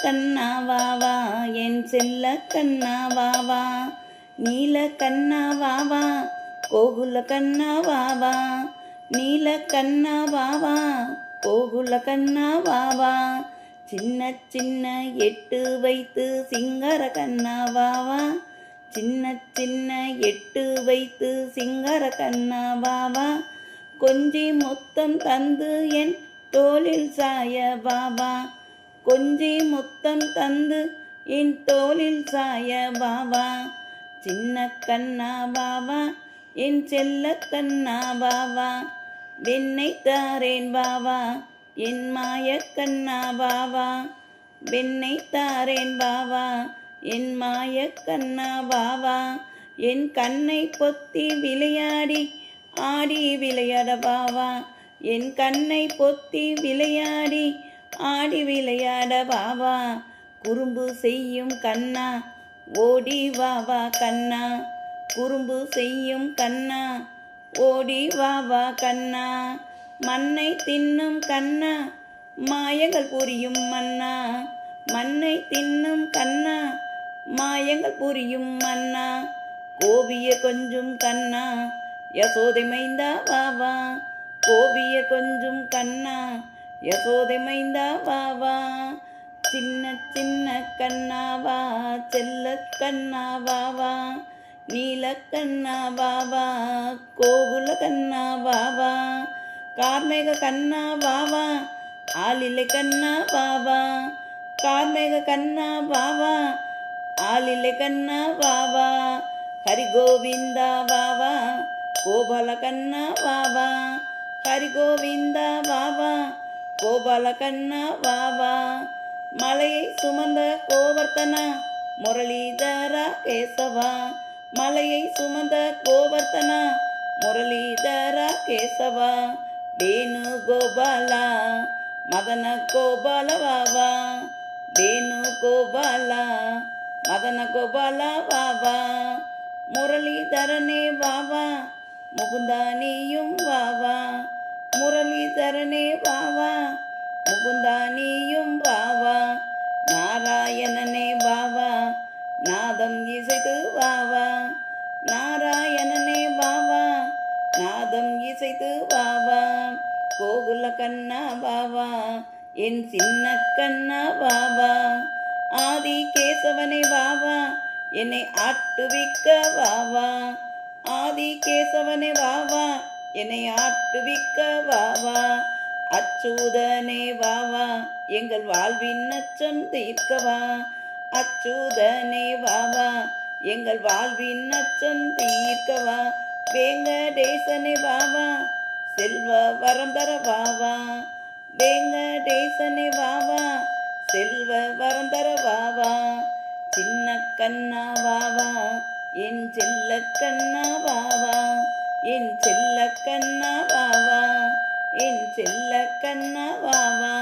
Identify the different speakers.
Speaker 1: கண்ணா வாவா என் செல்ல கண்ணா வாவா, நீல கண்ணா வாவா கோகுல கண்ணா வாவா, நீல கண்ணா வாவா கோகுல கண்ணா வாவா, சின்ன சின்ன எட்டு வைத்து சிங்கர கண்ணா வாவா, சின்ன சின்ன எட்டு வைத்து சிங்கர கண்ணா வாவா, கொஞ்சி முத்தம் தந்து என் தோளில் சாய வாவா, கொஞ்சி முத்தம் தந்து என் தோளில் சாய வாவா, சின்ன கண்ணா வாவா என் செல்ல கண்ணா வாவா, வெண்ணை தாரேன் வாவா என் மாய கண்ணா வாவா, வெண்ணை தாரேன் வாவா என் மாய கண்ணா வாவா, என் கண்ணை பொத்தி விளையாடி ஆடி விளையாட வாவா, என் கண்ணை பொத்தி விளையாடி ஆடி விளையாட வாவா, குறும்பு செய்யும் கண்ணா ஓடி வாவா கண்ணா, குறும்பு செய்யும் கண்ணா ஓடி வாவா கண்ணா, மண்ணை தின்னும் கண்ணா மாயங்கள் புரியும் மன்னா, மண்ணை தின்னும் கண்ணா மாயங்கள் புரியும் மன்னா, கோபிய கொஞ்சும் கண்ணா யசோதை மைந்தா வாவா, கோபிய கொஞ்சும் கண்ணா யசோதை மைந்தா வாவா, சின்ன சின்ன கண்ணாவா செல்ல கண்ணாவாவா, நீல கண்ணாவாவா கோகுல கண்ணாவாவா, கார்மேக கண்ணாவாவா ஆளிலை கண்ணாவாவா, கார்மேக கண்ணாவாவா ஆளிலை கண்ணாவாவா, ஹரி கோவிந்தா வாவா கோபால கண்ணாவாவா, ஹரி கோவிந்தா வாவா கோபால கண்ணாவாவா, மலையை சுமந்த கோவர்த்தனா முரளிதரா கேசவா, மலையை சுமந்த கோவர்த்தனா முரளிதரா கேசவா, வேணு கோபாலா மதன கோபால வாவா, வேணு கோபாலா மதன கோபால வாவா, முரளிதரனே வாவா முகுந்தா நீயும் வாவா, முரளிதரனே வாவா முகுந்தா நீயும் வாவா, நாராயணனே வாவா நாதம் இசைத்து வாவா, நாராயணனே வாவா நாதம் இசைத்து வாவா, கோகுல கண்ணா வாவா என் சின்ன கண்ணா வாவா, ஆதி கேசவனே வாவா என்னை ஆட்டுவிக்க வாவா, ஆதி கேசவனே வாவா என்னை ஆட்டுவிக்க வாவா, அச்சூதனே வாவா எங்கள் வாழ்வின் அச்சம் தீர்க்கவா, அச்சூதனே வாவா எங்கள் வாழ்வின் அச்சம் தீர்க்கவா, வேங்கடேசனே வாவா செல்வ வரம் தர வாவா, வேங்கடேசனே வாவா செல்வ வரம் தர வாவா, சின்ன கண்ணா வாவா என் செல்ல கண்ணா வாவா, என் செல்ல கண்ணா வாவா, என் செல்ல கண்ணா வாவா.